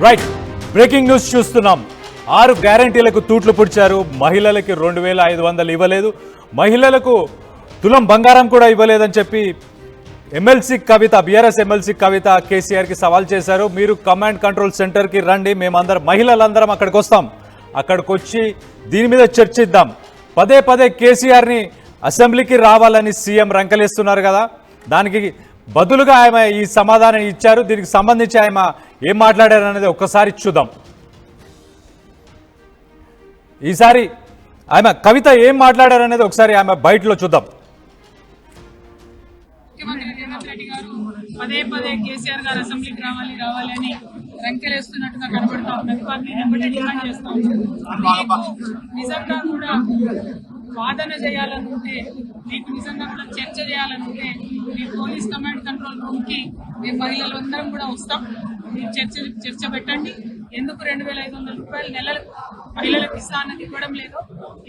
Right, breaking news చూస్తున్నాం. 6 గ్యారంటీలకు తూట్లు పుడిచారు. మహిళలకి 2500 ఇవ్వలేదు, మహిళలకు తులం బంగారం కూడా ఇవ్వలేదని చెప్పి ఎమ్మెల్సీ కవిత, బీఆర్ఎస్ ఎమ్మెల్సీ కవిత కేసీఆర్కి సవాల్ చేశారు. మీరు కమాండ్ కంట్రోల్ సెంటర్కి రండి, మేమందరం మహిళలందరం అక్కడికి వస్తాం, అక్కడికి వచ్చి దీని మీద చర్చిద్దాం. పదే పదే కేసీఆర్ని అసెంబ్లీకి రావాలని సీఎం రంకలేస్తున్నారు కదా, దానికి బదులుగా ఆమె ఈ సమాధానం ఇచ్చారు. దీనికి సంబంధించి ఆమె ఏం మాట్లాడారు అనేది ఒక్కసారి చూద్దాం. ఈసారి ఆమె కవిత ఏం మాట్లాడారు అనేది ఒకసారి ఆమె బయటలో చూద్దాం. ముఖ్యమంత్రి రేవంత్ రెడ్డి గారు పదే పదే కేసీఆర్ గారు అసెంబ్లీకి రావాలి రావాలి అని రంకెలేస్తున్నట్టుగా కనబడతా ఉన్నది. వారిని వెంబడే డిమాండ్ చేస్తా ఉన్నాం. నిజంగా కూడా వాదన చేయాలనుకుంటే, మీకు నిజంగా కూడా చర్చ చేయాలనుకుంటే మీ పోలీస్ కమాండ్ కంట్రోల్ రూమ్ కి మేము మహిళలందరం కూడా వస్తాం. మీరు చర్చ పెట్టండి. ఎందుకు 2500 రూపాయలు నెలలు మహిళలకు ఇస్తానని ఇవ్వడం లేదో,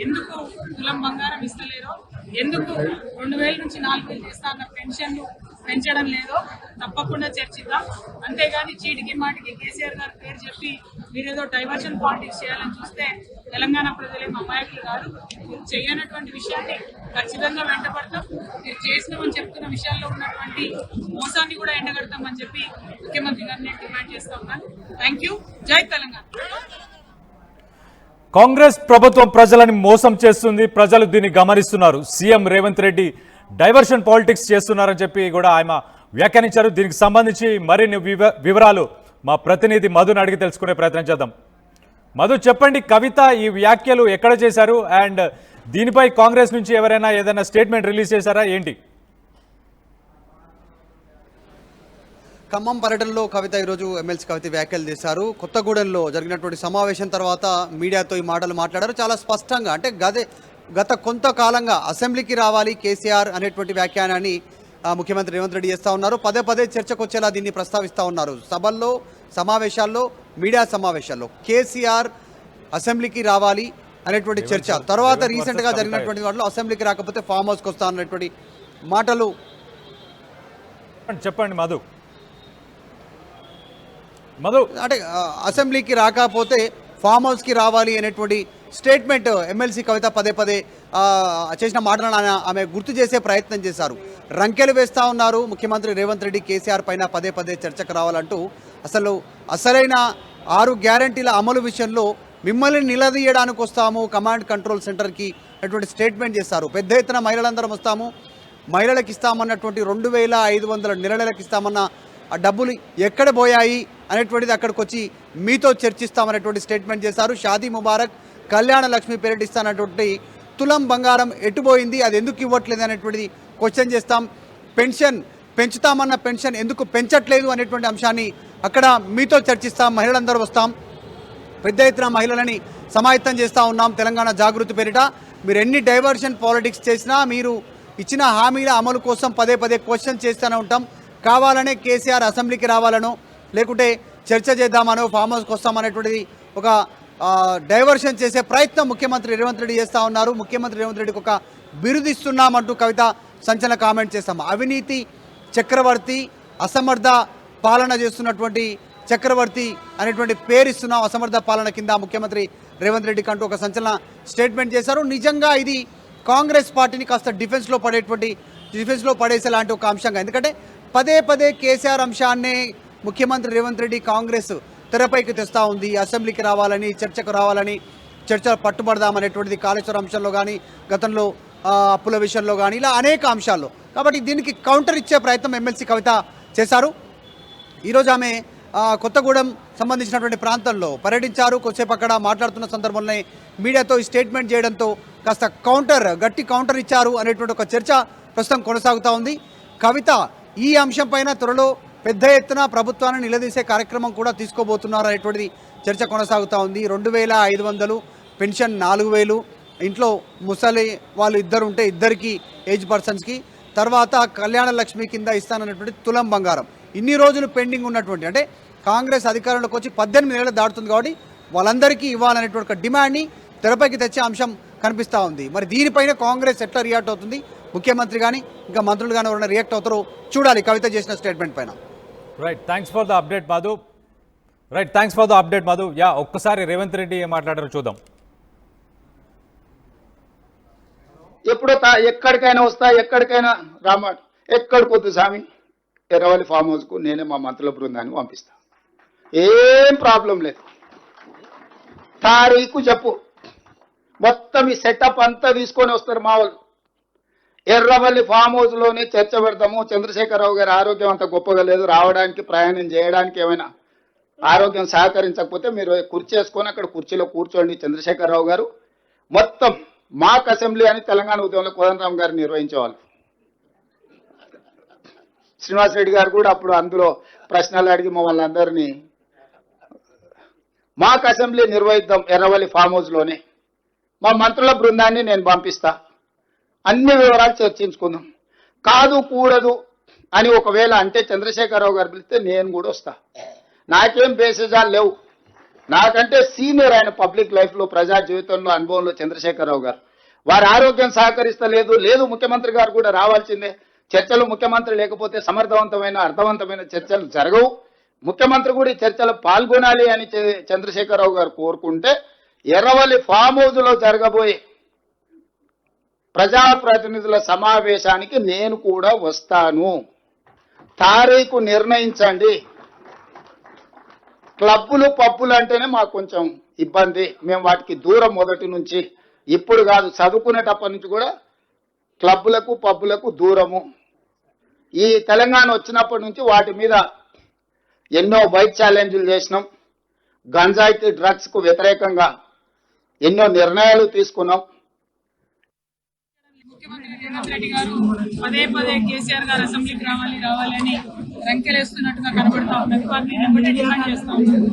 ఎందుకు తులం బంగారం ఇస్తలేరో, ఎందుకు 2000 నుంచి 4000 చేస్తాన్న పెన్షన్లు పెంచడం లేదో తప్పకుండా చర్చిద్దాం. అంతేగాని చీటికి మాటికి కేసీఆర్ గారి పేరు చెప్పి మీరేదో డైవర్షన్ పాలిటిక్స్ చేయాలని చూస్తే తెలంగాణ ప్రజలేం అమాయకులు కాదు. మీరు చేయనటువంటి విషయాన్ని ఖచ్చితంగా వెంటబడతాం. మీరు చేసినామని చెప్తున్న విషయాల్లో ఉన్నటువంటి మోసాన్ని కూడా ఎండగడతామని చెప్పి ముఖ్యమంత్రి గారిని డిమాండ్ చేస్తా ఉన్నాను. Thank you. జై తెలంగాణ. కాంగ్రెస్ ప్రభుత్వం ప్రజలని మోసం చేస్తుంది, ప్రజలు దీన్ని గమనిస్తున్నారు. CM Revanth Reddy diversion politics చేస్తున్నారని చెప్పి కూడా ఆయన వ్యాఖ్యానించారు. దీనికి సంబంధించి మరిన్ని వివరాలు మా ప్రతినిధి మధుని అడిగి తెలుసుకునే ప్రయత్నం చేద్దాం. మధు, చెప్పండి, కవిత ఈ వ్యాఖ్యలు ఎక్కడ చేశారు అండ్ దీనిపై కాంగ్రెస్ నుంచి ఎవరైనా ఏదైనా స్టేట్మెంట్ రిలీజ్ చేశారా ఏంటి? ఖమ్మం పర్యటనలో కవిత ఈరోజు ఎమ్మెల్సీ కవిత వ్యాఖ్యలు చేశారు. కొత్తగూడెంలో జరిగినటువంటి సమావేశం తర్వాత మీడియాతో ఈ మాటలు మాట్లాడారు. చాలా స్పష్టంగా, అంటే గత కొంతకాలంగా అసెంబ్లీకి రావాలి కేసీఆర్ అనేటువంటి వ్యాఖ్యానాన్ని ముఖ్యమంత్రి రేవంత్ రెడ్డి చేస్తూ ఉన్నారు. పదే పదే చర్చకు వచ్చేలా దీన్ని ప్రస్తావిస్తూ ఉన్నారు. సభల్లో, సమావేశాల్లో, మీడియా సమావేశాల్లో కేసీఆర్ అసెంబ్లీకి రావాలి అనేటువంటి చర్చ. తర్వాత రీసెంట్గా జరిగినటువంటి వాటిలో అసెంబ్లీకి రాకపోతే ఫామ్ హౌస్కి వస్తా అన్నటువంటి మాటలు. చెప్పండి మధు. అంటే అసెంబ్లీకి రాకపోతే ఫామ్ హౌస్కి రావాలి అనేటువంటి స్టేట్మెంట్ ఎమ్మెల్సీ కవిత పదే పదే చేసిన మాటలను ఆమె గుర్తు చేసే ప్రయత్నం చేశారు. రంకెలు వేస్తూ ఉన్నారు ముఖ్యమంత్రి రేవంత్ రెడ్డి కేసీఆర్ పైన పదే పదే చర్చకు రావాలంటూ. అసలైన 6 గ్యారంటీల అమలు విషయంలో మిమ్మల్ని నిలదీయడానికి వస్తాము కమాండ్ కంట్రోల్ సెంటర్కి అనేటువంటి స్టేట్మెంట్ చేశారు. పెద్ద ఎత్తున మహిళలందరం వస్తాము, మహిళలకు ఇస్తామన్నటువంటి 2500 నెలలకు ఇస్తామన్న ఆ డబ్బులు ఎక్కడ పోయాయి అనేటువంటిది అక్కడికి వచ్చి మీతో చర్చిస్తామనేటువంటి స్టేట్మెంట్ చేశారు. షాదీ ముబారక్, కళ్యాణ లక్ష్మి పేరిట ఇస్తానటువంటి తులం బంగారం ఎటుపోయింది, అది ఎందుకు ఇవ్వట్లేదు అనేటువంటిది క్వశ్చన్ చేస్తాం. పెన్షన్ పెంచుతామన్న పెన్షన్ ఎందుకు పెంచట్లేదు అనేటువంటి అంశాన్ని అక్కడ మీతో చర్చిస్తాం. మహిళలందరూ వస్తాం, పెద్ద ఎత్తున మహిళలని సమాయత్తం చేస్తూ ఉన్నాం తెలంగాణ జాగృతి పేరిట. మీరు ఎన్ని డైవర్షన్ పాలిటిక్స్ చేసినా, మీరు ఇచ్చిన హామీల అమలు కోసం పదే పదే క్వశ్చన్ చేస్తూనే ఉంటాం. కావాలనే కేసీఆర్ అసెంబ్లీకి రావాలనో, లేకుంటే చర్చ చేద్దామనో, ఫామ్ హౌస్కి వస్తామనేటువంటిది ఒక డైవర్షన్ చేసే ప్రయత్నం ముఖ్యమంత్రి రేవంత్ రెడ్డి చేస్తూ ఉన్నారు. ముఖ్యమంత్రి రేవంత్ రెడ్డికి ఒక బిరుదిస్తున్నామంటూ కవిత సంచలన కామెంట్ చేస్తాం. అవినీతి చక్రవర్తి, అసమర్థ పాలన చేస్తున్నటువంటి చక్రవర్తి అనేటువంటి పేరు ఇస్తున్నాం. అసమర్థ పాలన కింద ముఖ్యమంత్రి రేవంత్ రెడ్డికి అంటూ ఒక సంచలన స్టేట్మెంట్ చేశారు. నిజంగా ఇది కాంగ్రెస్ పార్టీని కాస్త డిఫెన్స్లో పడేసేలాంటి ఒక అంశంగా, ఎందుకంటే పదే పదే కేసీఆర్ అంశాన్ని ముఖ్యమంత్రి రేవంత్ రెడ్డి కాంగ్రెస్ తెరపైకి తెస్తూ ఉంది. అసెంబ్లీకి రావాలని, చర్చకు రావాలని, చర్చలు పట్టుబడదామనేటువంటిది కాళేశ్వరం అంశంలో కానీ, గతంలో అప్పుల విషయంలో కానీ, ఇలా అనేక అంశాల్లో. కాబట్టి దీనికి కౌంటర్ ఇచ్చే ప్రయత్నం ఎమ్మెల్సీ కవిత చేశారు. ఈరోజు ఆమె కొత్తగూడెం సంబంధించినటువంటి ప్రాంతంలో పర్యటించారు. కొద్దిసేపు అక్కడ మాట్లాడుతున్న సందర్భంలోనే మీడియాతో ఈ స్టేట్మెంట్ చేయడంతో కాస్త గట్టి కౌంటర్ ఇచ్చారు అనేటువంటి ఒక చర్చ ప్రస్తుతం కొనసాగుతూ ఉంది. కవిత ఈ అంశం పైన త్వరలో పెద్ద ఎత్తున ప్రభుత్వాన్ని నిలదీసే కార్యక్రమం కూడా తీసుకోబోతున్నారు అనేటువంటిది చర్చ కొనసాగుతూ ఉంది. 2500 పెన్షన్, 4000 ఇంట్లో ముసలి వాళ్ళు ఇద్దరు ఉంటే ఇద్దరికి ఏజ్ పర్సన్స్కి, తర్వాత కళ్యాణ లక్ష్మి కింద ఇస్తానన్నటువంటి తులం బంగారం. ఇన్ని రోజులు పెండింగ్ ఉన్నటువంటి, అంటే కాంగ్రెస్ అధికారంలోకి వచ్చి 18 నెలలు దాటుతుంది కాబట్టి వాళ్ళందరికీ ఇవ్వాలనేటువంటి ఒక డిమాండ్ని తెరపైకి తెచ్చే అంశం కనిపిస్తూ ఉంది. మరి దీనిపైన కాంగ్రెస్ ఎట్లా రియాక్ట్ అవుతుంది, ముఖ్యమంత్రి కానీ ఇంకా మంత్రులు కానీ ఎవరైనా రియాక్ట్ అవుతారో చూడాలి కవిత చేసిన స్టేట్మెంట్ పైన. Right, thanks for the update Madhu. Right, thanks for the update Madhu. Yeah, ఒక్కసారి రేవంత్ రెడ్డి ఏం మాట్లాడారో చూద్దాం. ఎప్పుడో ఎక్కడికైనా వస్తా, ఎక్కడికైనా రామాట, ఎక్కడికి వద్దు స్వామి, ఎర్రవల్లి ఫామ్ హౌస్కు నేనే మా మంత్రుల బృందాన్ని పంపిస్తా, ఏం ప్రాబ్లం లేదు. తారీఖు చెప్పు, మొత్తం ఈ సెటప్ అంతా తీసుకొని వస్తారు మా వాళ్ళు. ఎర్రవల్లి ఫామ్ హౌస్లోనే చర్చ పెడతాము. చంద్రశేఖరరావు గారి ఆరోగ్యం అంత గొప్పగా లేదు, రావడానికి ప్రయాణం చేయడానికి ఏమైనా ఆరోగ్యం సహకరించకపోతే మీరు కుర్చీ వేసుకొని అక్కడ కుర్చీలో కూర్చోండి చంద్రశేఖరరావు గారు. మొత్తం మాక్ అసెంబ్లీ అని తెలంగాణ ఉద్యమంలో కోదండరామ్ గారు నిర్వహించేవాళ్ళు. శ్రీనివాస్ రెడ్డి గారు కూడా అప్పుడు అందులో ప్రశ్నలు అడిగి మమ్మల్ని అందరినీ మాక్ అసెంబ్లీ నిర్వహిద్దాం ఎర్రవల్లి ఫామ్ హౌస్లోనే. మా మంత్రుల బృందాన్ని నేను పంపిస్తా, అన్ని వివరాలు చర్చించుకుందాం. కాదు కూడదు అని ఒకవేళ అంటే చంద్రశేఖరరావు గారు పిలిస్తే నేను కూడా వస్తా. నాకేం బేసిజాలు లేవు, నాకంటే సీనియర్ ఆయన పబ్లిక్ లైఫ్లో, ప్రజా జీవితంలో, అనుభవంలో చంద్రశేఖరరావు గారు. వారి ఆరోగ్యం సహకరిస్తలేదు, లేదు ముఖ్యమంత్రి గారు కూడా రావాల్సిందే. చర్చలు ముఖ్యమంత్రి లేకపోతే సమర్థవంతమైన అర్థవంతమైన చర్చలు జరగవు. ముఖ్యమంత్రి కూడా ఈ చర్చలు పాల్గొనాలి అని చంద్రశేఖరరావు గారు కోరుకుంటే ఎర్రవల్లి ఫామ్ హౌస్లో జరగబోయే ప్రజాప్రతినిధుల సమావేశానికి నేను కూడా వస్తాను. తారీఖు నిర్ణయించండి. క్లబ్బులు పబ్బులు అంటేనే మాకు కొంచెం ఇబ్బంది, మేము వాటికి దూరం మొదటి నుంచి, ఇప్పుడు కాదు చదువుకునేటప్పటి నుంచి కూడా క్లబ్బులకు పబ్బులకు దూరము. ఈ తెలంగాణ వచ్చినప్పటి నుంచి వాటి మీద ఎన్నో బైక్ ఛాలెంజ్లు చేసినాం, గంజాయితీ డ్రగ్స్కు వ్యతిరేకంగా ఎన్నో నిర్ణయాలు తీసుకున్నాం. ముఖ్యమంత్రి రేవంత్ రెడ్డి గారు పదే పదే కేసీఆర్ గారు అసెంబ్లీకి రావాలి అని రంకెలేస్తున్నట్టుగా కనబడతా ఉన్నది. వారిని వెంబడే డిమాండ్ చేస్తా ఉన్నారు.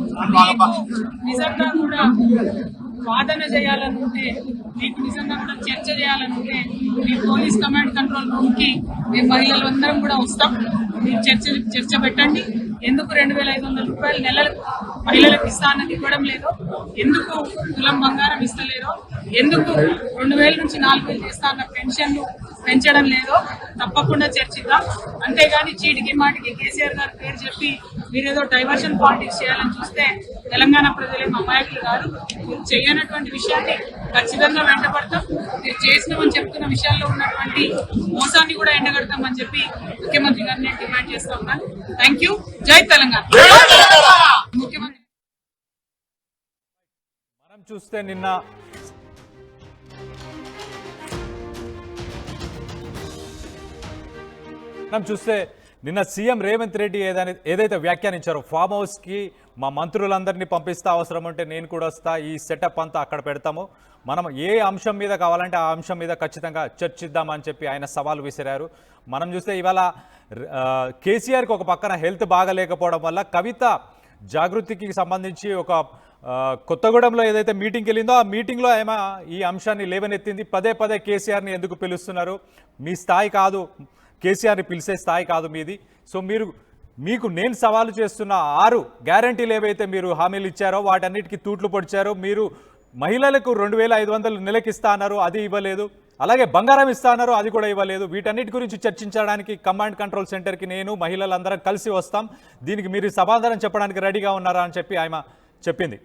నిజంగా కూడా వాదన చేయాలనుకుంటే, మీకు నిజంగా కూడా చర్చ చేయాలనుకుంటే మీ పోలీస్ కమాండ్ కంట్రోల్ రూమ్ కి మేము మహిళలు అందరం కూడా వస్తాం. మీరు చర్చ పెట్టండి. ఎందుకు 2,500 రూపాయలు నెలలకు మహిళలకు ఇస్తానని ఇవ్వడం లేదో, ఎందుకు తులం బంగారం ఇస్తలేరో, ఎందుకు 2,000 నుంచి 4,000 చేస్తా అన్న పెన్షన్లు పెంచడం లేదో తప్పకుండా చర్చిద్దాం. అంతేగాని చీటికి మాటికి కేసీఆర్ గారి పేరు చెప్పి మీరేదో డైవర్షన్ పాలిటిక్స్ చేయాలని చూస్తే తెలంగాణ ప్రజలేం అమాయకులు కాదు. మీరు చేయనటువంటి విషయాన్ని ఖచ్చితంగా వెంటబడతాం. మీరు చేసినామని చెప్తున్న విషయాల్లో ఉన్నటువంటి మోసాన్ని కూడా ఎండగడతామని చెప్పి ముఖ్యమంత్రి గారిని డిమాండ్ చేస్తా ఉన్నాను. Thank you. జై తెలంగాణ. ముఖ్యమంత్రి మనం చూస్తే నిన్న సీఎం రేవంత్ రెడ్డి ఏదైతే వ్యాఖ్యానించారో, ఫామ్ హౌస్కి మా మంత్రులందరినీ పంపిస్తా, అవసరం ఉంటే నేను కూడా వస్తా, ఈ సెటప్ అంతా అక్కడ పెడతాము, మనం ఏ అంశం మీద కావాలంటే ఆ అంశం మీద ఖచ్చితంగా చర్చిద్దామని చెప్పి ఆయన సవాల్ విసిరారు. మనం చూస్తే ఇవాళ కేసీఆర్కి ఒక పక్కన హెల్త్ బాగలేకపోవడం వల్ల కవిత జాగృతికి సంబంధించి ఒక కొత్తగూడెంలో ఏదైతే మీటింగ్కి వెళ్ళిందో ఆ మీటింగ్లో ఏమో ఈ అంశాన్ని లేవనెత్తింది. పదే పదే కేసీఆర్ని ఎందుకు పిలుస్తున్నారు, మీ స్థాయి కాదు, కేసీఆర్ని పిలిచే స్థాయి కాదు మీది. సో మీకు నేను సవాలు చేస్తున్న 6 గ్యారంటీలు ఏవైతే మీరు హామీలు ఇచ్చారో వాటన్నిటికీ తూట్లు పొడిచారో. మీరు మహిళలకు 2,500 నెలకి ఇస్తా అన్నారు, అది ఇవ్వలేదు. అలాగే బంగారం ఇస్తా అన్నారు, అది కూడా ఇవ్వలేదు. వీటన్నిటి గురించి చర్చించడానికి కమాండ్ కంట్రోల్ సెంటర్కి నేను మహిళలందరం కలిసి వస్తాం, దీనికి మీరు సమాధానం చెప్పడానికి రెడీగా ఉన్నారా అని చెప్పి ఆయన చెప్పింది.